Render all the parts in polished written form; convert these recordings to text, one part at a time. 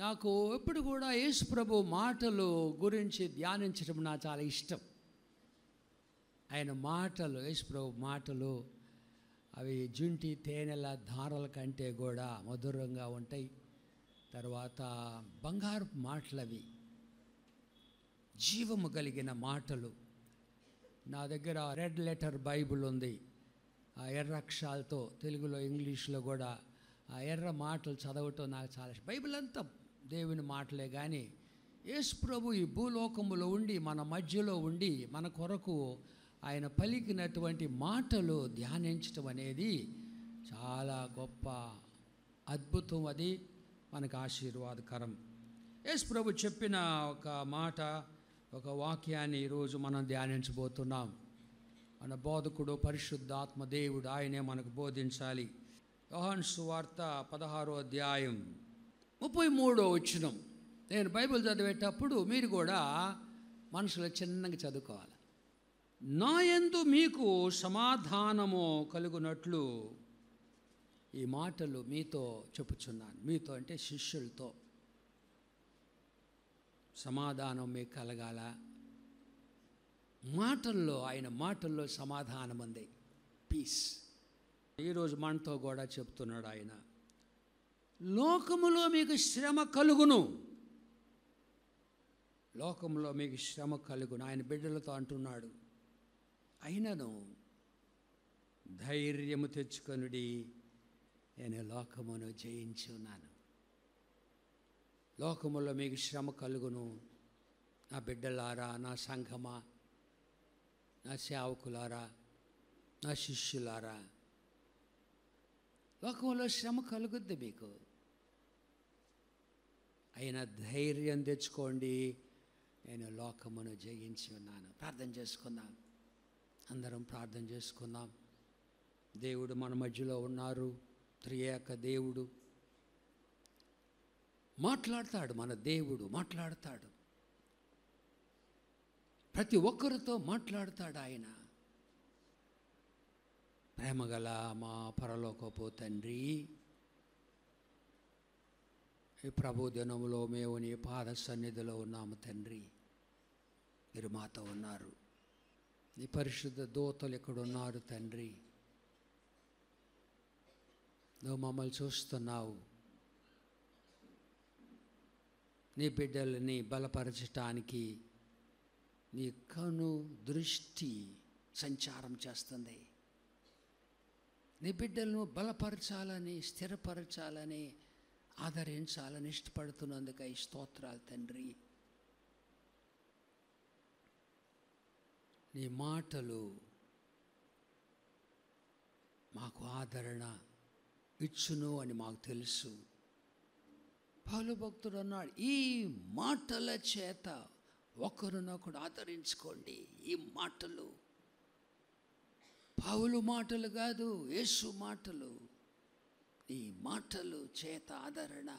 నాకు ఎప్పుడు కూడా యేసు ప్రభు మాటలు గురించి ధ్యానించడం నాకు చాలా ఇష్టం. ఆయన మాటలు, యేసు ప్రభు మాటలు అవి జుంటి తేనెల ధారల కంటే కూడా మధురంగా ఉంటాయి. తర్వాత బంగారపు మాటలు, అవి జీవము కలిగిన మాటలు. నా దగ్గర రెడ్ లెటర్ బైబిల్ ఉంది, ఆ ఎర్ర అక్షరాలతో, తెలుగులో ఇంగ్లీష్లో కూడా ఆ ఎర్ర మాటలు చదవటం నాకు చాలా ఇష్టం. బైబిల్ అంతా దేవుని మాటలే, కానీ యేసు ప్రభు ఈ భూలోకములో ఉండి మన మధ్యలో ఉండి మన కొరకు ఆయన పలికినటువంటి మాటలు ధ్యానించటం అనేది చాలా గొప్ప అద్భుతం. అది మనకు ఆశీర్వాదకరం. యేసు ప్రభు చెప్పిన ఒక మాట, ఒక వాక్యాన్ని ఈరోజు మనం ధ్యానించబోతున్నాం. మన బోధకుడు పరిశుద్ధాత్మ దేవుడు, ఆయనే మనకు బోధించాలి. యోహాను సువార్త 16వ అధ్యాయం 33వ వచనం. నేను బైబిల్ చదివేటప్పుడు మీరు కూడా మనసులో చిన్నగా చదువుకోవాలి. నా యందు మీకు సమాధానము కలుగునట్లు ఈ మాటలు మీతో చెప్పుచున్నాను. మీతో అంటే శిష్యులతో. సమాధానం మీకు కలగాల. మాటల్లో, ఆయన మాటల్లో సమాధానం ఉంది, పీస్. ఈరోజు మనతో కూడా చెప్తున్నాడు ఆయన, లోకములో మీకు శ్రమ కలుగును, లోకంలో మీకు శ్రమ కలుగును. ఆయన బిడ్డలతో అంటున్నాడు, అయినను ధైర్యము తెచ్చుకొనుడి, నేను లోకమును జయించి ఉన్నాను. లోకములో మీకు శ్రమ కలుగును. నా బిడ్డలారా, నా సంఘమా, నా సేవకులారా, నా శిష్యులారా, లోకంలో శ్రమ కలుగుద్ది మీకు. అయినా ధైర్యం తెచ్చుకోండి, నేను లోకమును జయించి ఉన్నాను. ప్రార్థన చేసుకుందాం, అందరం ప్రార్థన చేసుకుందాం. దేవుడు మన మధ్యలో ఉన్నారు, త్రియేక దేవుడు మాట్లాడతాడు. మన దేవుడు మాట్లాడతాడు, ప్రతి ఒక్కరితో మాట్లాడతాడు. ఆయన ప్రేమగల మా పరలోకపు తండ్రి, ఈ ప్రభు దినములో మేము నీ పాద సన్నిధిలో ఉన్నాము తండ్రి. మీరు మాతో ఉన్నారు, నీ పరిశుద్ధ దూతలు ఇక్కడ ఉన్నారు తండ్రి. నువ్వు మమ్మల్ని చూస్తున్నావు. నీ బిడ్డలని బలపరచటానికి నీ కను దృష్టి సంచారం చేస్తుంది. నీ బిడ్డలను బలపరచాలని, స్థిరపరచాలని, ఆదరించాలని ఇష్టపడుతున్నందుకై స్తోత్రాలు తండ్రి. నీ మాటలు మాకు ఆదరణ ఇచ్చును అని మాకు తెలుసు. పౌలు భక్తుడు అన్నాడు, ఈ మాటల చేత ఒకరినొకడు ఆదరించుకోండి. ఈ మాటలు పౌలు మాటలు కాదు, యేసు మాటలు. ఈ మాటలు చేత ఆదరణ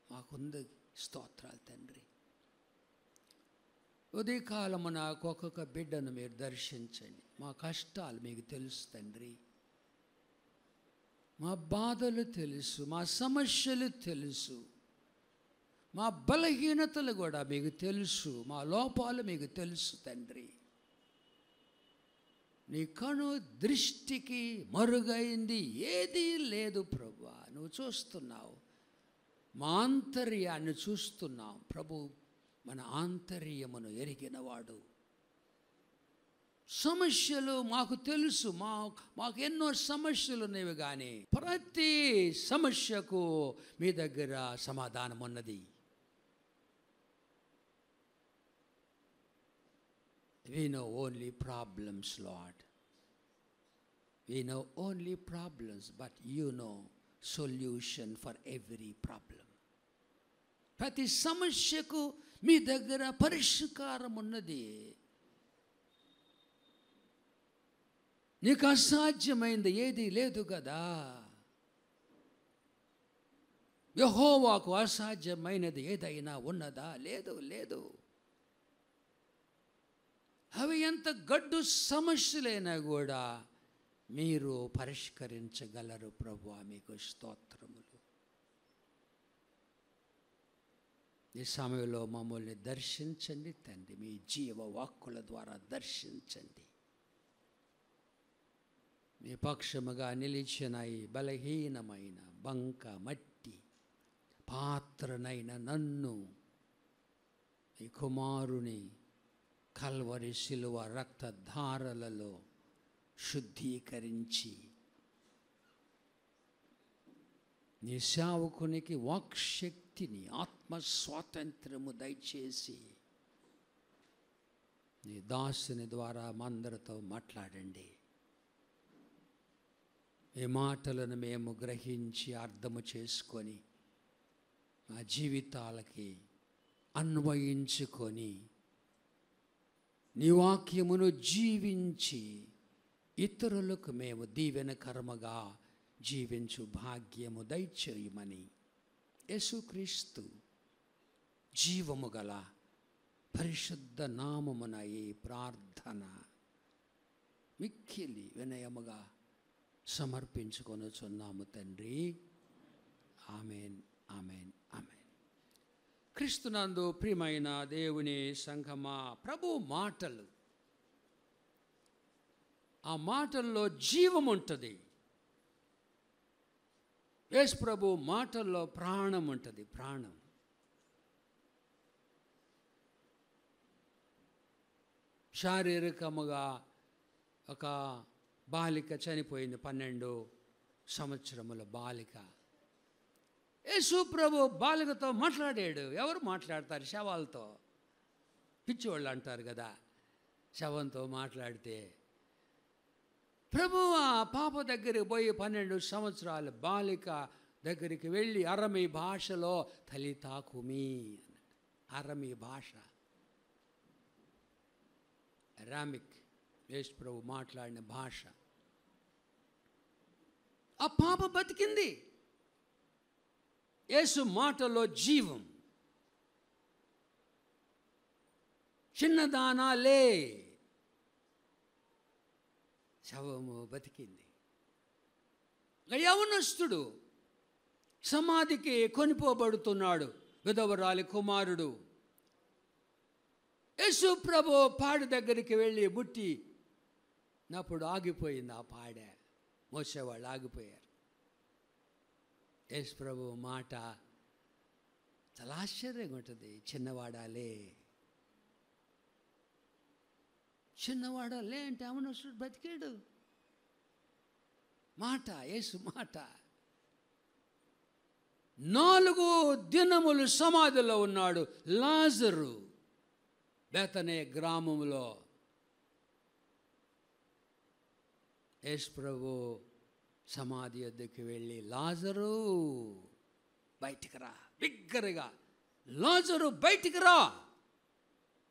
మాకుంది. స్తోత్రాలు తండ్రి. ఉదయకాలమున ఒక్కొక్క బిడ్డను మీరు దర్శించండి. మా కష్టాలు మీకు తెలుసు తండ్రి, మా బాధలు తెలుసు, మా సమస్యలు తెలుసు, మా బలహీనతలు కూడా మీకు తెలుసు, మా లోపాలు మీకు తెలుసు తండ్రి. నీ కను దృష్టికి మరుగైంది ఏదీ లేదు ప్రభువా. నువ్వు చూస్తున్నావు, మా ఆంతర్యాన్ని చూస్తున్నావు ప్రభు. మన ఆంతర్యమును ఎరిగినవాడు. సమస్యలు మాకు తెలుసు, మాకు ఎన్నో సమస్యలు ఉన్నవి, కానీ ప్రతి సమస్యకు మీ దగ్గర సమాధానం ఉన్నది. We know only problems, Lord. We know only problems, but you know solution for every problem. ప్రతి సమస్యకు మీ దగ్గర పరిష్కారం ఉన్నది. నీకు అసాధ్యమైంది ఏది లేదు కదా. యెహోవాకు అసాధ్యమైనది ఏదైనా ఉన్నదా? లేదు, లేదు. అవి ఎంత గడ్డు సమస్యలైనా కూడా మీరు పరిష్కరించగలరు ప్రభువా. మీకు స్తోత్రములు. ఈ సమయంలో మమ్మల్ని దర్శించండి తండ్రి. మీ జీవ వాక్కుల ద్వారా దర్శించండి. మీ పక్షముగా నిలిచిన ఈ బలహీనమైన బంక మట్టి పాత్రనైన నన్ను ఈ కుమారుని కల్వరి శిలువ రక్తధారలలో శుద్ధీకరించి నీ సేవకునికి వాక్శక్తిని, ఆత్మ స్వాతంత్రము దయచేసి నీ దాసుని ద్వారా మందరితో మాట్లాడండి. ఈ మాటలను మేము గ్రహించి అర్థము చేసుకొని మా జీవితాలకి అన్వయించుకొని నీ వాక్యమును జీవించి ఇతరులకు మేము దీవెనకరముగా జీవించు భాగ్యము దయచేయమని యేసుక్రీస్తు జీవము గల పరిశుద్ధ నామమున ఈ ప్రార్థన మిక్కిలి వినయముగా సమర్పించుకొనుచున్నాము తండ్రి. Amen, amen, amen. క్రీస్తునందు ప్రియమైన దేవుని సంఘమా, ప్రభు మాటలు, ఆ మాటల్లో జీవం ఉంటుంది. యేసు ప్రభు మాటల్లో ప్రాణం ఉంటుంది. ప్రాణం. శారీరకముగా ఒక బాలిక చనిపోయింది, 12 సంవత్సరముల బాలిక. యేసు ప్రభు బాలికతో మాట్లాడాడు. ఎవరు మాట్లాడతారు శవాలతో? పిచ్చివాళ్ళు అంటారు కదా, శవంతో మాట్లాడితే. ప్రభు ఆ పాప దగ్గరికి పోయి 12 సంవత్సరాల బాలిక దగ్గరికి వెళ్ళి అరమీ భాషలో తలితా కుమి అన్నాడు. అరమీ భాష, అరామిక్, యేసు ప్రభు మాట్లాడిన భాష. ఆ పాప బతికింది. యేసు మాటలో జీవం. చిన్నదానా లే, శవము బతికింది. యవనస్తుడు సమాధికి కొనిపోబడుతున్నాడు, విధవరాలి కుమారుడు. యేసు ప్రభు పాడి దగ్గరికి వెళ్ళి బుట్టి నప్పుడు ఆగిపోయింది. ఆ పాడె మోసేవాళ్ళు ఆగిపోయారు. యేసు ప్రభు మాట చాలా ఆశ్చర్యంగా ఉంటుంది. చిన్నవాడాలే, చిన్నవాడాలే అంటే అవనస్తుడు బతికాడు. మాట, యేసు మాట. 4 దినములు సమాధిలో ఉన్నాడు లాజరు, బెతనే గ్రామంలో. యేసు ప్రభు సమాధి వద్దకు వెళ్ళి, లాజరు బయటికి రా, బిగ్గరగా, లాజరు బయటికి రా.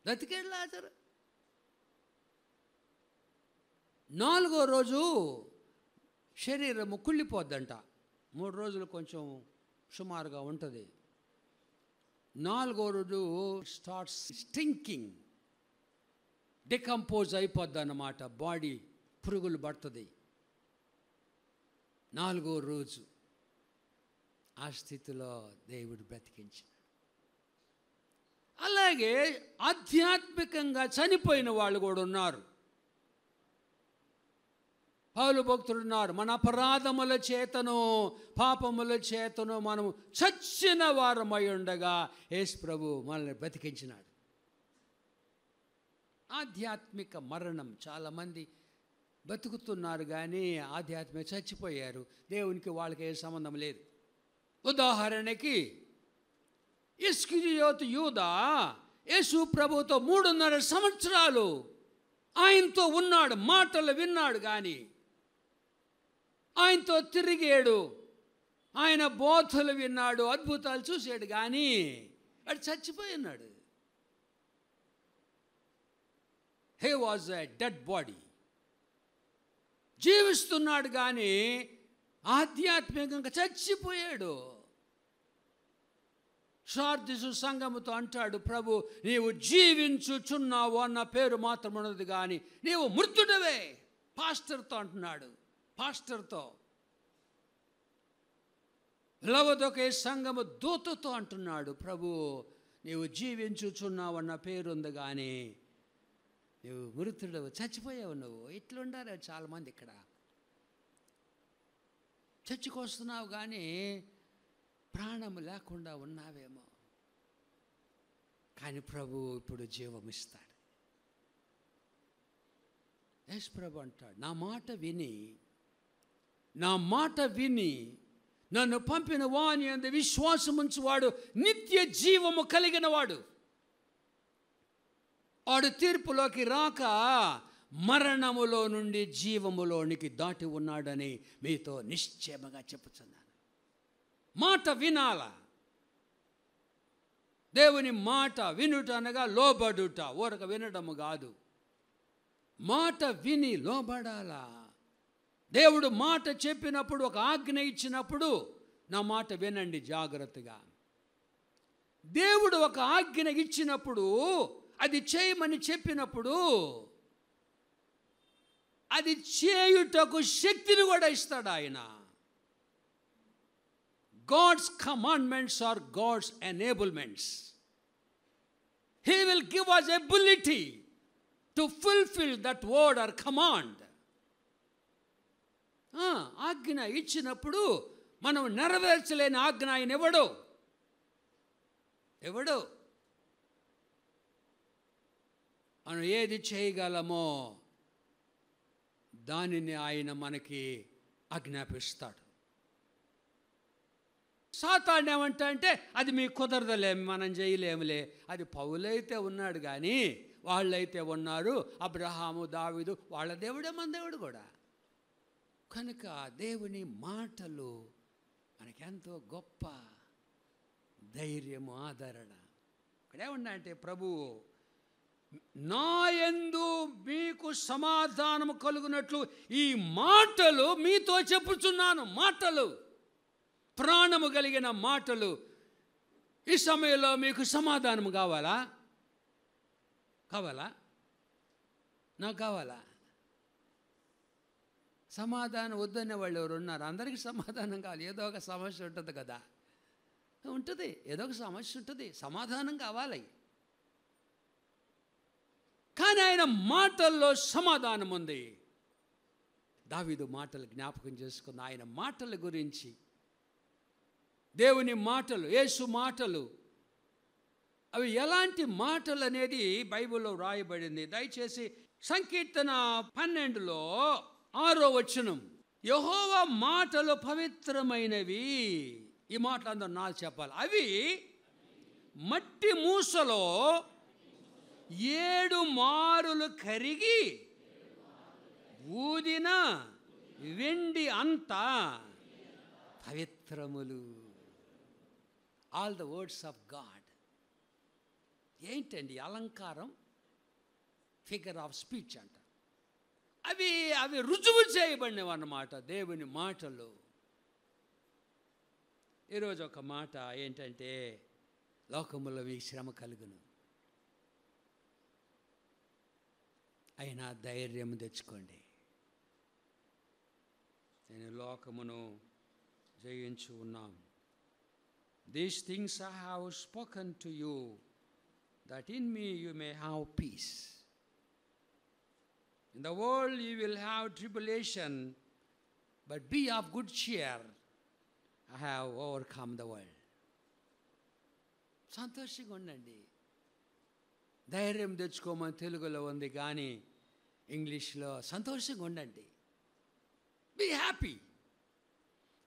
బతికాడు లాజరు. 4వ రోజు శరీరము కుళ్ళిపోద్దంట. 3 రోజులు కొంచెం సుమారుగా ఉంటుంది. 4వ రోజు స్టార్ట్స్ స్టింకింగ్, డికంపోజ్ అయిపోద్ది అన్నమాట. బాడీ పురుగులు పడుతుంది. 4వ రోజు ఆ స్థితిలో దేవుడు బ్రతికించాడు. అలాగే ఆధ్యాత్మికంగా చనిపోయిన వాళ్ళు కూడా ఉన్నారు. పౌలు భక్తుడున్నారు, మన అపరాధముల చేతను పాపముల చేతను మనము చచ్చిన వారమై ఉండగా యేసు ప్రభు మనల్ని బ్రతికించినాడు. ఆధ్యాత్మిక మరణం. చాలామంది బతుకుతున్నారు కానీ ఆధ్యాత్మిక చచ్చిపోయారు. దేవునికి వాళ్ళకి ఏ సంబంధం లేదు. ఉదాహరణకి ఇస్కరియోతు యూదా యేసు ప్రభుతో 3.5 సంవత్సరాలు ఆయనతో ఉన్నాడు, మాటలు విన్నాడు, కానీ ఆయనతో తిరిగాడు, ఆయన బోధలు విన్నాడు, అద్భుతాలు చూశాడు, కానీ వాడు చచ్చిపోయి ఉన్నాడు. He was a dead body. జీవిస్తున్నాడు కానీ ఆధ్యాత్మికంగా చచ్చిపోయాడు. సార్దిసు సంఘముతో అంటాడు ప్రభు, నీవు జీవించుచున్నావు అన్న పేరు మాత్రం ఉన్నది కానీ నీవు మృతుడవే. పాస్టర్తో అంటున్నాడు, పాస్టర్తో. లవదొకే సంఘము దూతతో అంటున్నాడు ప్రభు, నీవు జీవించుచున్నావన్న పేరుంది, కానీ నువ్వు మృతుడు, చచ్చిపోయావు. నువ్వు ఇట్లుండారు చాలామంది ఇక్కడ. చర్చికి వస్తున్నావు కానీ ప్రాణం లేకుండా ఉన్నావేమో. కానీ ప్రభు ఇప్పుడు జీవం ఇస్తాడు. యేసు ప్రభు అంటాడు, నా మాట విని నన్ను పంపిన వాని యందు విశ్వాసముంచువాడు నిత్య జీవము కలిగిన వాడు. వాడు తీర్పులోకి రాక మరణములో నుండి జీవములోనికి దాటి ఉన్నాడని మీతో నిశ్చయముగా చెప్పుచున్నాను. మాట వినాల. దేవుని మాట వినుట అనగా లోబడుట, ఊరక వినడము కాదు. మాట విని లోబడాలా. దేవుడు మాట చెప్పినప్పుడు, ఒక ఆజ్ఞ ఇచ్చినప్పుడు నా మాట వినండి జాగ్రత్తగా. దేవుడు ఒక ఆజ్ఞ ఇచ్చినప్పుడు, అది చేయమని చెప్పినప్పుడు, అది చేయుటకు శక్తిని కూడా ఇస్తాడు ఆయన. God's commandments are God's enablements. He will give us ability to fulfill that word or command. ఆజ్ఞ ఇచ్చినప్పుడు మనం నెరవేర్చలేని ఆజ్ఞ ఆయన ఎవడు మనం ఏది చేయగలమో దానిని ఆయన మనకి ఆజ్ఞాపిస్తాడు. సాతాను ఏమంటా అంటే, అది మీకు కుదరదులే, మనం చేయలేములే. అది పౌలైతే ఉన్నాడు కానీ, వాళ్ళైతే ఉన్నారు, అబ్రహాము, దావీదు, వాళ్ళ దేవుడే మన దేవుడు కూడా. కనుక దేవుని మాటలు మనకెంతో గొప్ప ధైర్యము, ఆదరణ. ఇక్కడేమన్నా అంటే, ప్రభువు నా యందు మీకు సమాధానము కలుగునట్లు ఈ మాటలు మీతో చెప్పుచున్నాను. మాటలు, ప్రాణము కలిగిన మాటలు. ఈ సమయంలో మీకు సమాధానం కావాలా? నాకు కావాలా? సమాధానం వద్దనే వాళ్ళు ఎవరు ఉన్నారు? అందరికీ సమాధానం కావాలి. ఏదో ఒక సమస్య ఉంటుంది కదా, ఉంటుంది, ఏదో ఒక సమస్య ఉంటుంది, సమాధానం కావాలి. కానీ ఆయన మాటల్లో సమాధానం ఉంది. దావీదు మాటలు జ్ఞాపకం చేసుకున్న ఆయన మాటల గురించి, దేవుని మాటలు, యేసు మాటలు, అవి ఎలాంటి మాటలు అనేది బైబిల్లో రాయబడింది. దయచేసి సంకీర్తన 12లో 6వ వచనం, యెహోవా మాటలు పవిత్రమైనవి. ఈ మాట అందరూ నాకు చెప్పాలి. అవి మట్టి మూసలో 7 మారులు కరిగి ఊదిన వెండి అంతా పవిత్రములు. All the words of God. ఏంటండి అలంకారం? ఫిగర్ ఆఫ్ స్పీచ్ అంట. అవి రుజువు చేయబడినవి అన్నమాట దేవుని మాటలు. ఈరోజు ఒక మాట ఏంటంటే, లోకములో మీ శ్రమ కలుగును, అయినా ధైర్యం తెచ్చుకోండి, నేను లోకమును జయించి ఉన్నాను. These things I have spoken to you, that in me you may have peace. In the world you will have tribulation, but be of good cheer. I have overcome the world. సంతోషంగా ఉండండి, ధైర్యం తెచ్చుకోమని తెలుగులో ఉంది, కానీ ఇంగ్లీష్లో సంతోషంగా ఉండండి. Be happy.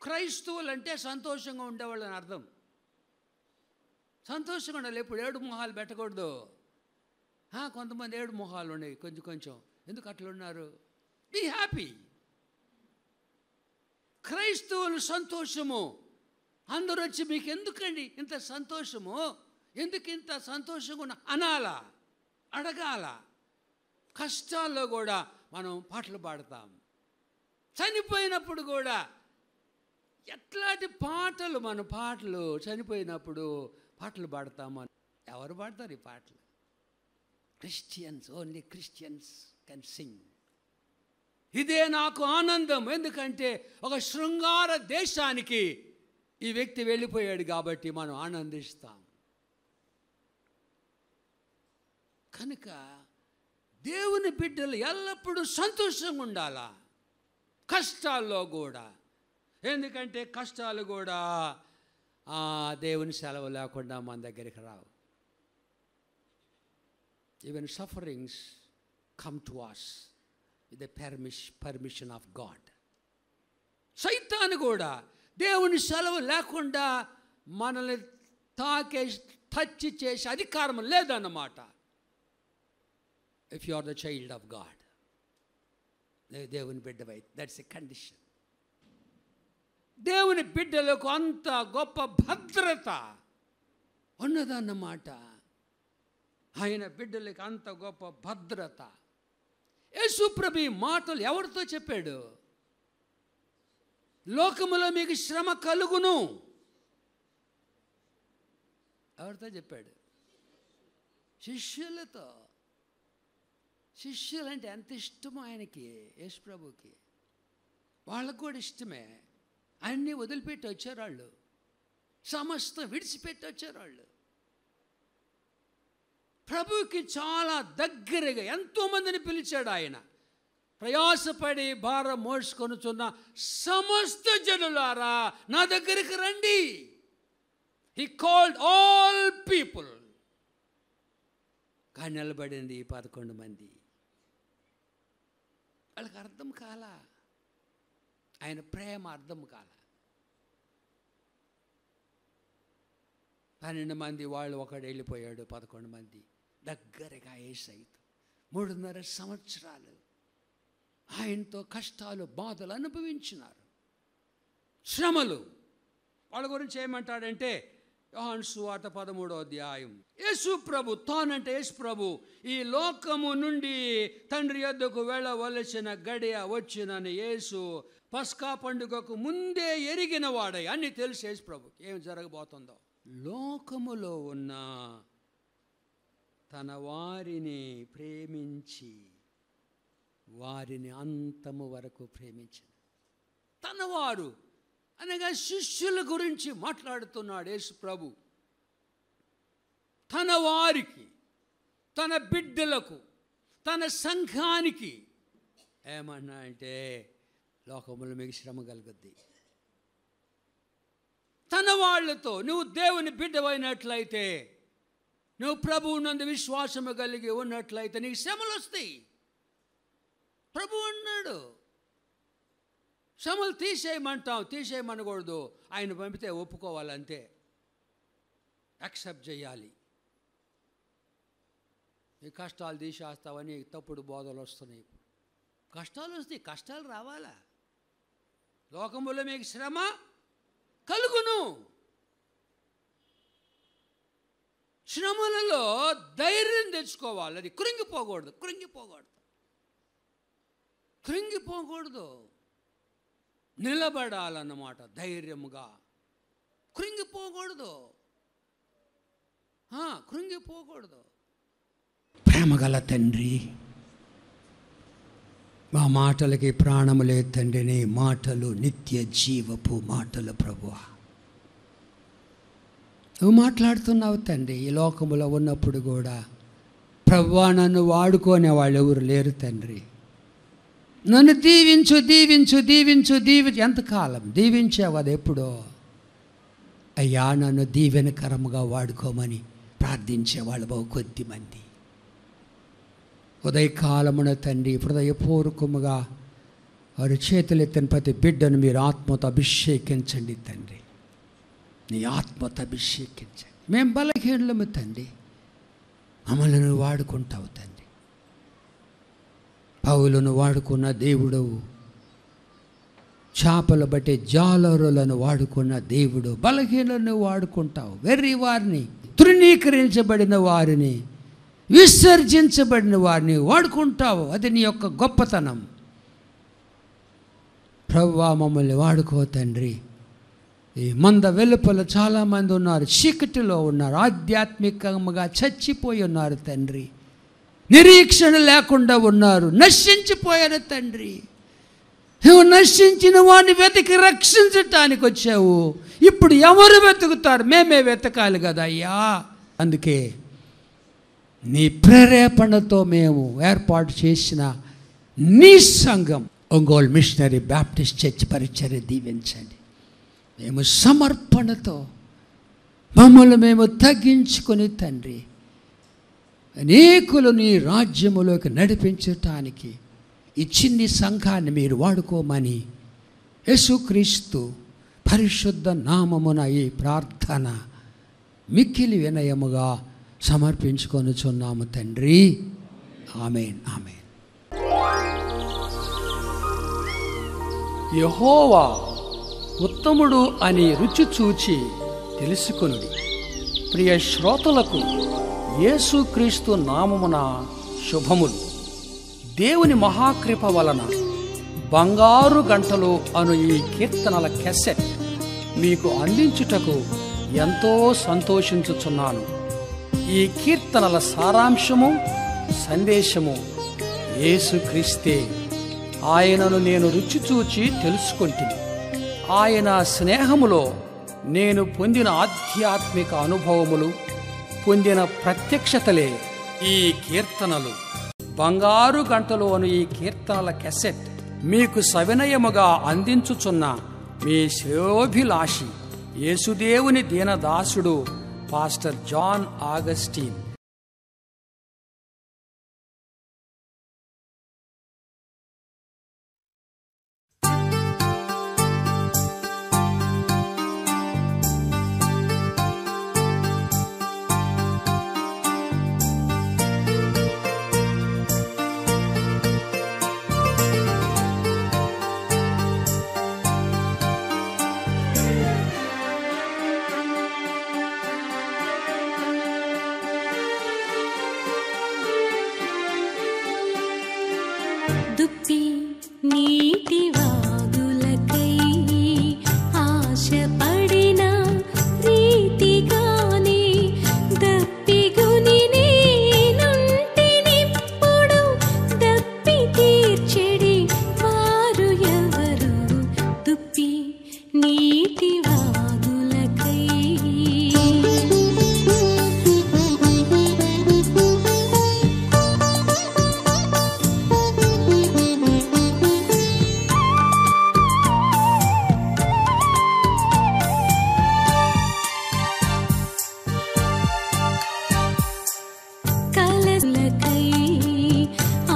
క్రైస్తవులు అంటే సంతోషంగా ఉండేవాళ్ళని అర్థం. సంతోషంగా ఉండాలి, ఎప్పుడు ఏడు మొహాలు పెట్టకూడదు. కొంతమంది ఏడు మొహాలు ఉన్నాయి కొంచెం. ఎందుకు అట్లా ఉన్నారు? Be happy. క్రైస్తవులు సంతోషము. అందరూ వచ్చి మీకు ఎందుకండి ఇంత సంతోషము, ఎందుకు ఇంత సంతోషంగా అనాలా, అడగాల. కష్టాల్లో కూడా మనం పాటలు పాడతాం. చనిపోయినప్పుడు కూడా ఎట్లాంటి పాటలు, మన పాటలు చనిపోయినప్పుడు పాటలు పాడతాము. ఎవరు పాడతారు ఈ పాటలు? Christians, only Christians can sing. ఇదే నాకు ఆనందం. ఎందుకంటే ఒక శృంగార దేశానికి ఈ వ్యక్తి వెళ్ళిపోయాడు కాబట్టి మనం ఆనందిస్తాం. కనుక దేవుని బిడ్డలు ఎల్లప్పుడూ సంతోషంగా ఉండాలా, కష్టాల్లో కూడా. ఎందుకంటే కష్టాలు కూడా దేవుని సెలవు లేకుండా మన దగ్గరికి రావు. Even sufferings come to us with the permission of God. సైతాను కూడా దేవుని సెలవు లేకుండా మనల్ని టచ్ చేసే అధికారం లేదన్నమాట. If you are the child of God, దేవుని బిడ్డవై, దట్స్ ఎ కండిషన్. దేవుని బిడ్డలకు అంత గొప్ప భద్రత ఉన్నదన్నమాట. ఆయన బిడ్డలకు అంత గొప్ప భద్రత. యేసుప్రభు ఈ మాటలు ఎవరితో చెప్పాడు? లోకములో మీకు శ్రమ కలుగును. ఎవరితో చెప్పాడు? శిష్యులతో. శిష్యులంటే ఎంత ఇష్టమో ఆయనకి, యేసుప్రభుకి. వాళ్ళకు కూడా ఇష్టమే. అన్నీ వదిలిపెట్టి వచ్చారు వాళ్ళు, సమస్తం విడిచిపెట్టి వచ్చారు వాళ్ళు. ప్రభుకి చాలా దగ్గరగా ఎంతోమందిని పిలిచాడు ఆయన. ప్రయాసపడి భారం మోసుకొనుచున్న సమస్త జనులారా నా దగ్గరికి రండి. He called all people. కానీ నిలబడింది 11 మంది. వాళ్ళకి అర్థం కాలా, ఆయన ప్రేమ అర్థం కాల. 12 మంది వాళ్ళు, ఒకడు వెళ్ళిపోయాడు. 11 మంది దగ్గరగా యేసయ్యతో 3.5 సంవత్సరాలు ఆయనతో కష్టాలు బాధలు అనుభవించినారు, శ్రమలు. వాళ్ళ గురించి ఏమంటాడంటే యోహాను సువార్త 13వ అధ్యాయం, యేసు ప్రభు తానంటే యేసు ప్రభు ఈ లోకము నుండి తండ్రి యొద్దకు వెళ్ళవలసిన గడియ వచ్చినని యేసు పస్కా పండుగకు ముందే ఎరిగిన వాడై, అన్ని తెలుసు యేసు ప్రభుకి ఏం జరగబోతుందో. లోకములో ఉన్న తన వారిని ప్రేమించి వారిని అంతము వరకు ప్రేమించిన తన వారు అనగా శిష్యుల గురించి మాట్లాడుతున్నాడు యేసు ప్రభు. తన వారికి, తన బిడ్డలకు, తన సంఘానికి ఏమన్నా అంటే లోకములో మీకు శ్రమ కలుగుద్ది. తన వాళ్ళతో నువ్వు దేవుని బిడ్డవైనట్లయితే, నువ్వు ప్రభువు నందు విశ్వాసము కలిగి ఉన్నట్లయితే నీకు శ్రమలు వస్తాయి. ప్రభు అన్నాడు, శ్రమలు తీసేయమంటాం, తీసేయమనకూడదు. ఆయన పంపితే ఒప్పుకోవాలంతే, యాక్సెప్ట్ చేయాలి. ఈ కష్టాలు తీసేస్తావని తప్పుడు బోధలు వస్తున్నాయి. కష్టాలు వస్తాయి, కష్టాలు రావాలా. లోకములో మీకు శ్రమ కలుగును. శ్రమలలో ధైర్యం తెచ్చుకోవాలి. అది కృంగిపోకూడదు, కృంగిపోకూడదు, నిలబడాలన్నమాట ధైర్యముగా. కృంగిపోకూడదు. ప్రేమగల తండ్రి, మా మాటలకి ప్రాణము లేదు తండ్రి. నీ మాటలు నిత్య జీవపు మాటలు ప్రభువా. నువ్వు మాట్లాడుతున్నావు తండ్రి. ఈ లోకములో ఉన్నప్పుడు కూడా ప్రభువా నన్ను వాడుకునే వాళ్ళు ఎవరు లేరు తండ్రి. నన్ను దీవించు దీవించు దీవించు దీవించు. ఎంతకాలం దీవించావు? అది ఎప్పుడో. అయ్యా నన్ను దీవెనకరముగా వాడుకోమని ప్రార్థించేవాళ్ళు బహు కొద్దిమంది. ఉదయకాలమున తండ్రి హృదయపూర్వకముగా వారి చేతులెత్తిన ప్రతి బిడ్డను మీరు ఆత్మతో అభిషేకించండి తండ్రి. నీ ఆత్మతో అభిషేకించండి. మేము బలహీనము తండ్రి, మమ్మల్ని నువ్వు వాడుకుంటావు తండ్రి. పౌలును వాడుకున్న దేవుడవు, చేపలు బట్టి జాలరులను వాడుకున్న దేవుడు, బలహీనలను వాడుకుంటావు. వెర్రి వారిని, తృణీకరించబడిన వారిని, విసర్జించబడిన వారిని వాడుకుంటావు. అది నీ యొక్క గొప్పతనం. ప్రభువా మమ్మల్ని వాడుకో తండ్రి. ఈ మంద వెలుపల చాలామంది ఉన్నారు, చీకటిలో ఉన్నారు, ఆధ్యాత్మికంగా చచ్చిపోయి ఉన్నారు తండ్రి. నిరీక్షణ లేకుండా ఉన్నారు, నశించిపోయారు తండ్రి. నువ్వు నశించిన వాడిని వెతికి రక్షించటానికి వచ్చావు. ఇప్పుడు ఎవరు వెతుకుతారు? మేమే వెతకాలి కదా అయ్యా. అందుకే నీ ప్రేరేపణతో మేము ఏర్పాటు చేసిన నీ సంఘం ఒంగోలు మిషనరీ బ్యాప్టిస్ట్ చర్చ్ పరిచర్య దీవించండి. మేము సమర్పణతో మమ్మల్ని మేము తగ్గించుకొని తండ్రి అనేకులు నీ రాజ్యములోకి నడిపించటానికి ఈ చిన్ని సంఘాన్ని మీరు వాడుకోమని యేసుక్రీస్తు పరిశుద్ధ నామమున ఈ ప్రార్థన మిక్కిలి వినయముగా సమర్పించుకొనుచున్నాము తండ్రి. ఆమేన్, ఆమేన్. యెహోవా ఉత్తముడు అని రుచి చూచి తెలుసుకొనుడి. ప్రియ శ్రోతలకు యేసుక్రీస్తు నామమున శుభములు. దేవుని మహాకృప వలన బంగారు గంటలు అను ఈ కీర్తనల క్యాసెట్ మీకు అందించుటకు ఎంతో సంతోషించుచున్నాను. ఈ కీర్తనల సారాంశము సందేశము యేసుక్రీస్తే. ఆయనను నేను రుచి చూచి తెలుసుకొంటిని. ఆయన స్నేహములో నేను పొందిన ఆధ్యాత్మిక అనుభవములు, పొందిన ప్రత్యక్షతలే ఈ కీర్తనలు. బంగారు గంటలు అను ఈ కీర్తనల క్యాసెట్ మీకు సవినయముగా అందించుచున్న మీ శ్రేయోభిలాషి యేసుదేవుని దీనదాసుడు పాస్టర్ జాన్ ఆగస్టీన్. దుప్పి నీటి వాగులకై ఆశపడిన రీతిగానే దప్పిగొని నేనుంటినిప్పుడు దప్పి తీర్చెడి వారు ఎవరు? దుప్పి నీటి వాగులకై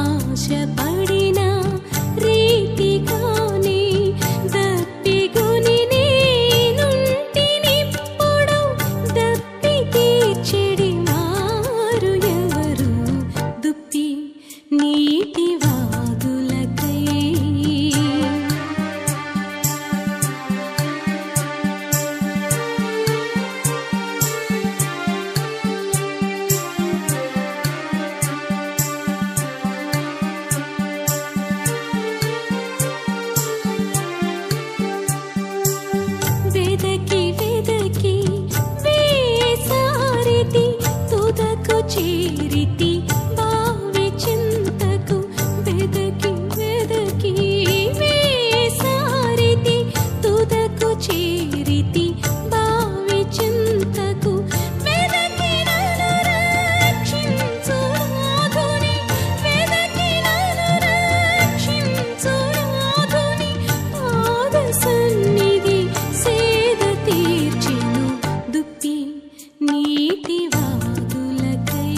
ఆశపడిన రీతిగానే దప్పిగొని నేనుంటినిప్పుడు దప్పి తీర్చెడి వారు ఎవరు? దుప్పి నీటి వాగులకై వెదకి వెదకి వేసారితి తుదకు చేరితి బావి చింతకు. వెదకి వెదకి వేసారితి తుదకు చేరితి బావి చింతకు. వెదకి నన్ను రక్షించు నాథుని, వెదకి నన్ను రక్షించు నాథుని పాద సన్నిధి సేద తీర్చెను. దుప్పి నీటి వాగులకై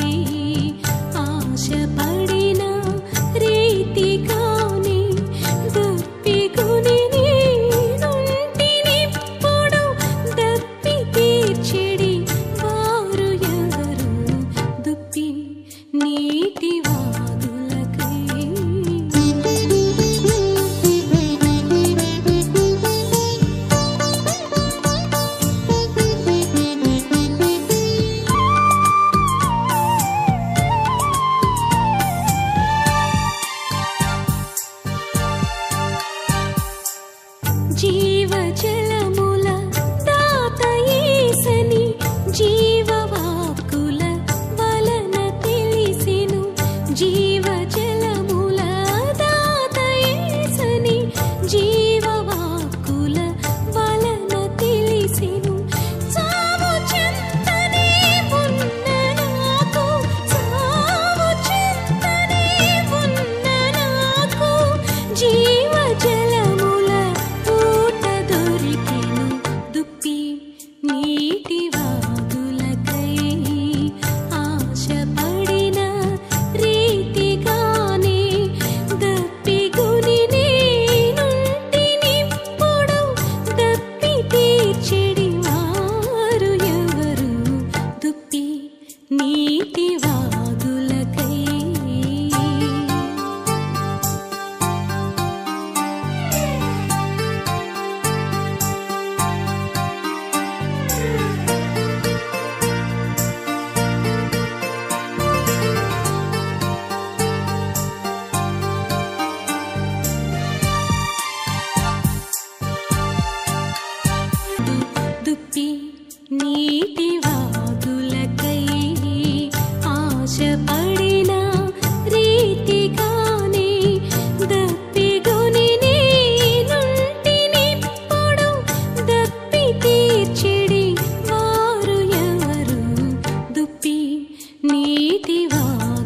పడిన రీతిగానే దప్పిగొని నేనుంటినిప్పుడు దప్పి తీర్చెడి వారు ఎవరు దుప్పి నీతివాడు